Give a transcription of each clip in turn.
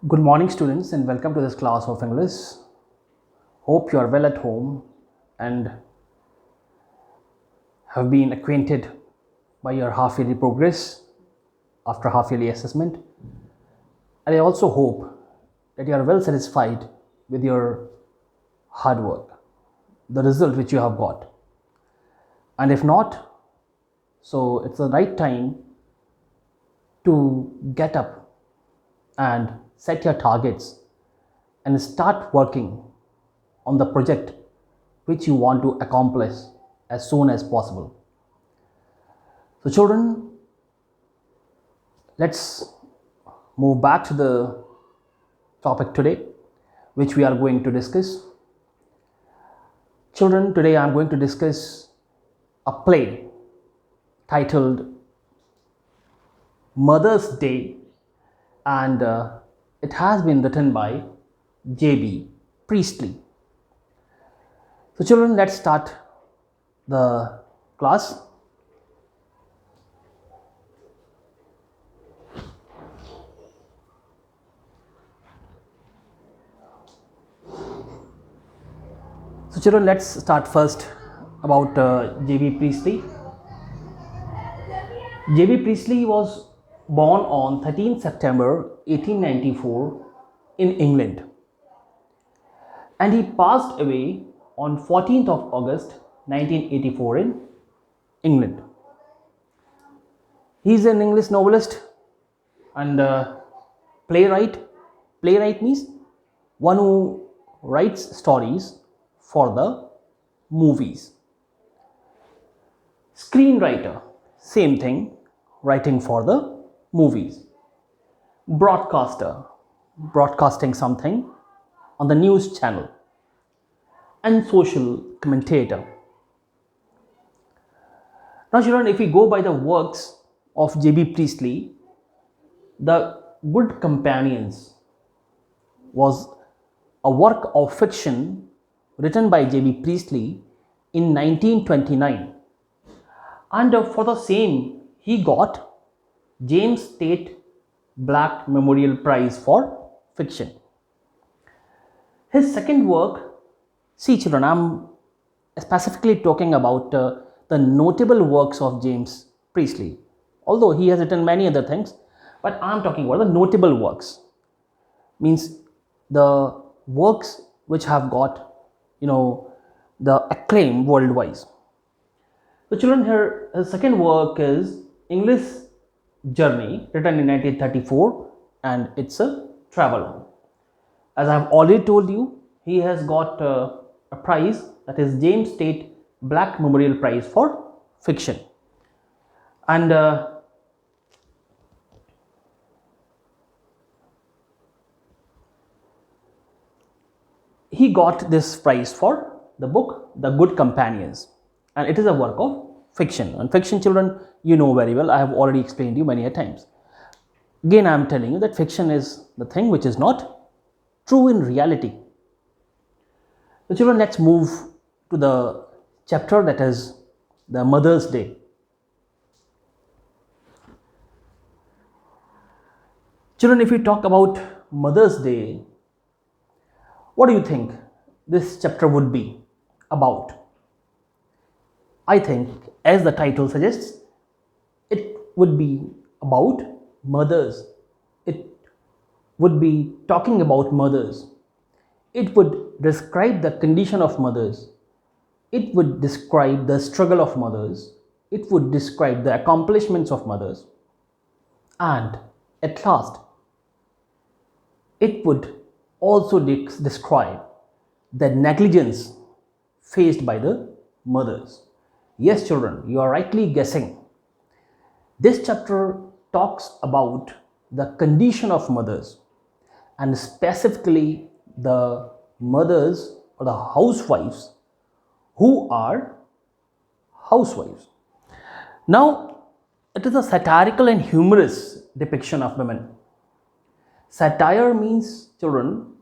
Good morning, students, and welcome to this class of English. Hope you are well at home and have been acquainted by your half yearly progress after half yearly assessment. And I also hope that you are well satisfied with your hard work, the result which you have got. And if not, so it's the right time to get up and set your targets and start working on the project which you want to accomplish as soon as possible. So children, let's move back to the topic today which we are going to discuss. Children, today I am going to discuss a play titled Mother's Day, and it has been written by JB Priestley. So children, let's start the class. So children, let's start first about JB Priestley. JB Priestley was born on 13 September 1894 in England, and he passed away on 14th of August 1984 in England. He is an English novelist and playwright. Playwright means one who writes stories for the movies. Screenwriter, same thing, writing for the movies. Broadcaster, broadcasting something on the news channel. And social commentator. Now children, if we go by the works of JB Priestley, The Good Companions was a work of fiction written by JB Priestley in 1929, and for the same he got James Tate Black Memorial Prize for fiction. His second work, see children, I'm specifically talking about the notable works of James Priestley, although he has written many other things, but I'm talking about the notable works, means the works which have got the acclaim worldwide. So children, here his second work is English Journey, written in 1934, and it's a travel. As I have already told you, he has got a prize, that is James Tate Black Memorial Prize for fiction, and he got this prize for the book The Good Companions, and it is a work of fiction. And fiction, children, you know very well, I have already explained you many a times. Again, I am telling you that fiction is the thing which is not true in reality. So children, let's move to the chapter, that is the Mother's Day. Children, if we talk about Mother's Day, what do you think this chapter would be about? I think, as the title suggests, it would be about mothers. It would be talking about mothers. It would describe the condition of mothers. It would describe the struggle of mothers. It would describe the accomplishments of mothers. And at last, it would also describe the negligence faced by the mothers. Yes, children, you are rightly guessing. This chapter talks about the condition of mothers, and specifically the mothers or the housewives who are housewives. Now, it is a satirical and humorous depiction of women. Satire means, children,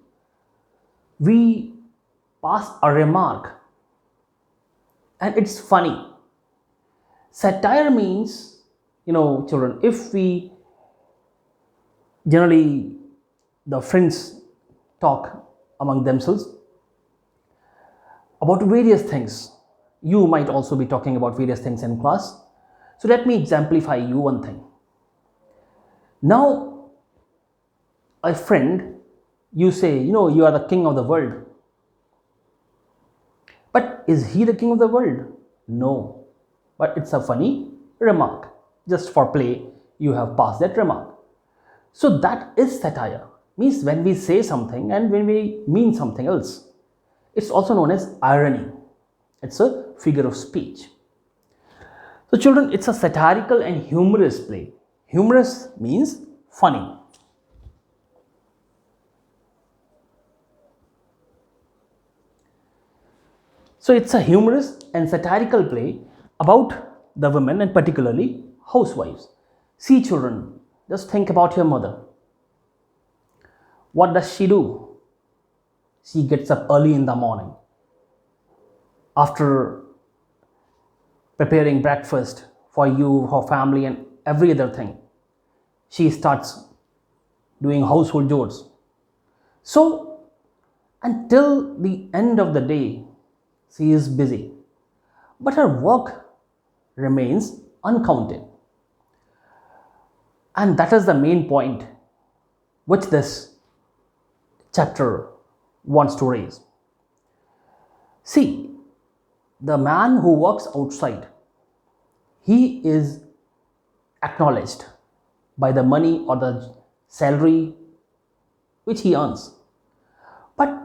we pass a remark and it's funny. Satire means, children, if we generally the friends talk among themselves about various things. You might also be talking about various things in class. So let me exemplify you one thing. Now, a friend, you say, you are the king of the world. But is he the king of the world? No. But it's a funny remark. Just for play, you have passed that remark. So that is satire. Means when we say something and when we mean something else. It's also known as irony. It's a figure of speech. So children, it's a satirical and humorous play. Humorous means funny. So it's a humorous and satirical play about the women and particularly housewives. See children, just think about your mother. What does she do? She gets up early in the morning. After preparing breakfast for you, her family, and every other thing, she starts doing household chores. So, until the end of the day, she is busy. But her work remains uncounted. And that is the main point which this chapter wants to raise. See, the man who works outside, he is acknowledged by the money or the salary which he earns. But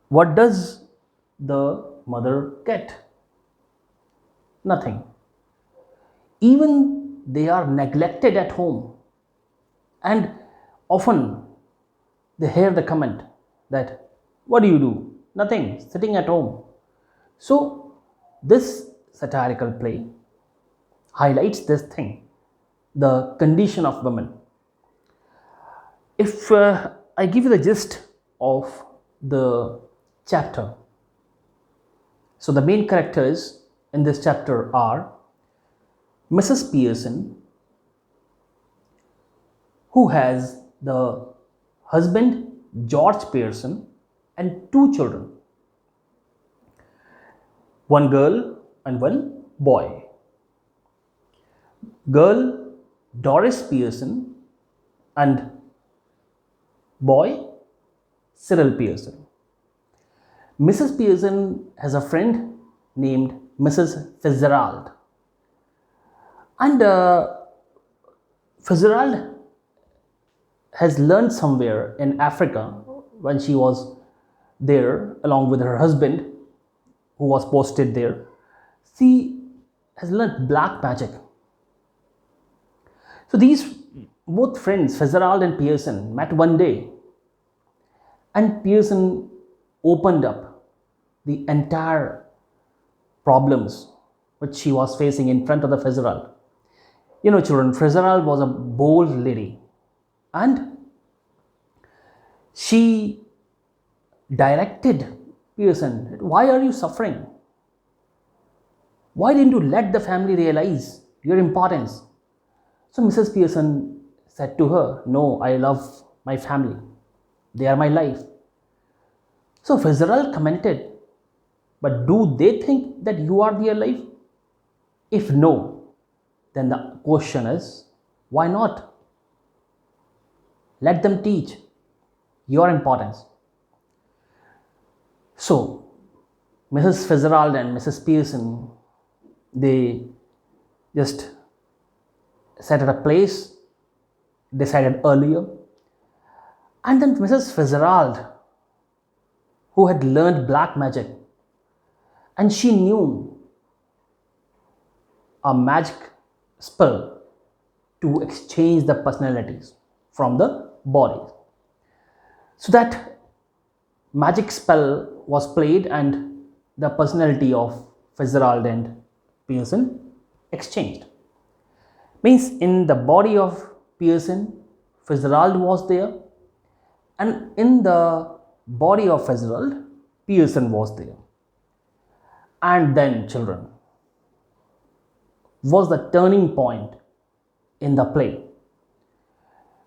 what does the mother get? Nothing. Even they are neglected at home, and often they hear the comment that, what do you do? Nothing, sitting at home. So this satirical play highlights this thing, the condition of women. If I give you the gist of the chapter, so the main characters in this chapter are Mrs. Pearson, who has the husband George Pearson and two children, one girl and one boy. Girl Doris Pearson and boy Cyril Pearson. Mrs. Pearson has a friend named Mrs. Fitzgerald. And Fitzgerald has learned somewhere in Africa when she was there along with her husband who was posted there. She has learned black magic. So these both friends, Fitzgerald and Pearson, met one day, and Pearson opened up the entire problems which she was facing in front of the Fitzgerald. Children, Fitzgerald was a bold lady, and she directed Pearson, why are you suffering? Why didn't you let the family realize your importance? So Mrs. Pearson said to her, no, I love my family. They are my life. So Fitzgerald commented, but do they think that you are their life? If no, then the question is, why not? Let them teach your importance. So Mrs. Fitzgerald and Mrs. Pearson, they just sat at a place, decided earlier. And then Mrs. Fitzgerald, who had learned black magic, and she knew a magic spell to exchange the personalities from the bodies. So that magic spell was played and the personality of Fitzgerald and Pearson exchanged. Means in the body of Pearson, Fitzgerald was there, and in the body of Fitzgerald, Pearson was there. And then, children, was the turning point in the play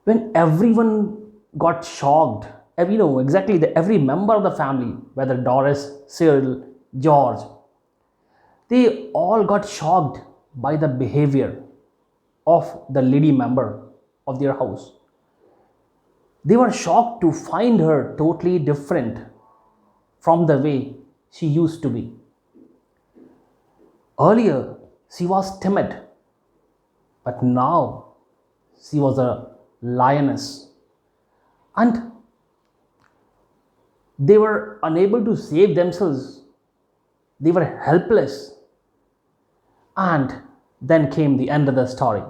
when everyone got shocked. Exactly every member of the family, whether Doris, Cyril, George, they all got shocked by the behavior of the lady member of their house. They were shocked to find her totally different from the way she used to be. Earlier, she was timid, but now she was a lioness. And they were unable to save themselves, they were helpless. And then came the end of the story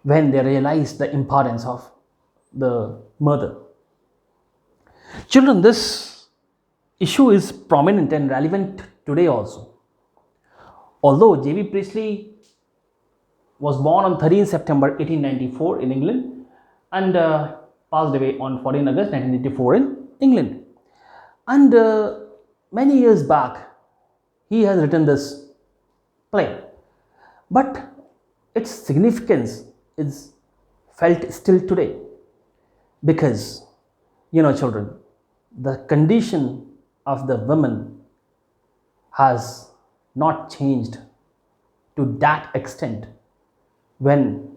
when they realized the importance of the mother. Children, this issue is prominent and relevant today also. Although JB Priestley was born on 13 September 1894 in England and passed away on 14 August 1984 in England. And many years back, he has written this play. But its significance is felt still today because, children, the condition of the women has not changed to that extent when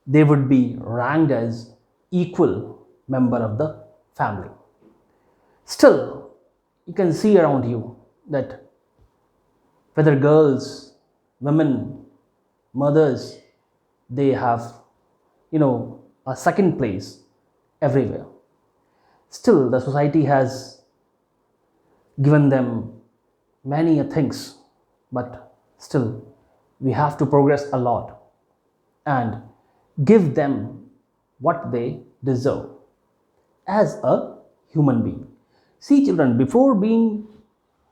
they would be ranked as equal member of the family. Still, you can see around you that whether girls, women, mothers, they have, a second place everywhere. Still, the society has given them many things, but still, we have to progress a lot and give them what they deserve as a human being. See, children, before being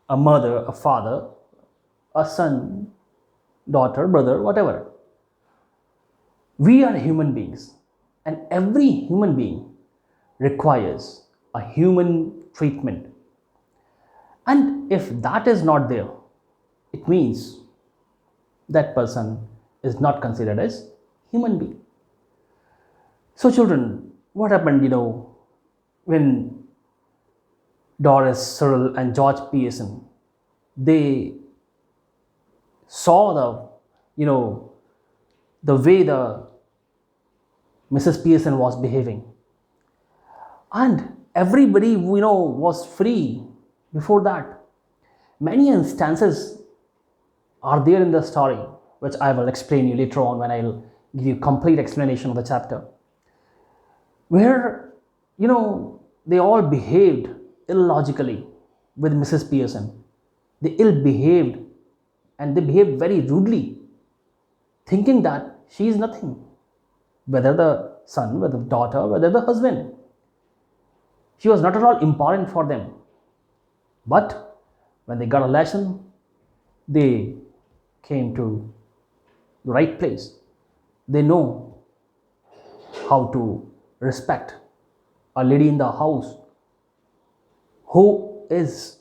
a mother, a father, a son, daughter, brother, whatever, we are human beings, and every human being requires a human treatment. And if that is not there, it means that person is not considered as human being. So, children, what happened, when Doris, Cyril, and George Pearson, they saw the way the Mrs. Pearson was behaving, and everybody was free before that. Many instances are there in the story, which I will explain you later on when I'll give you complete explanation of the chapter, where they all behaved illogically with Mrs. Pearson. They ill behaved and they behaved very rudely, thinking that she is nothing, whether the son, whether the daughter, whether the husband. She was not at all important for them. But when they got a lesson, they came to the right place. They know how to respect a lady in the house who is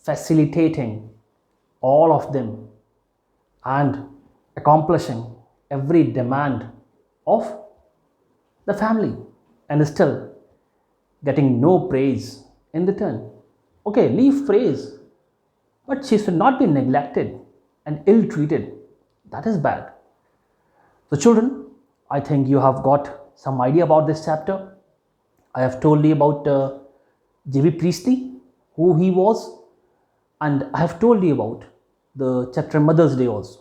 facilitating all of them and accomplishing every demand of the family and still getting no praise in return. Okay, leave praise, but she should not be neglected and ill treated. That is bad. So, children, I think you have got some idea about this chapter. I have told you about JB Priestley, who he was, and I have told you about the chapter Mother's Day also.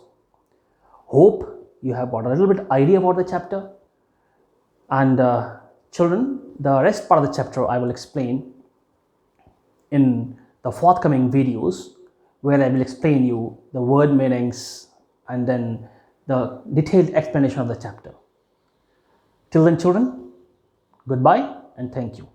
Hope you have got a little bit idea about the chapter. And children, the rest part of the chapter I will explain in the forthcoming videos, where I will explain you the word meanings and then the detailed explanation of the chapter. Till then, children, goodbye and thank you.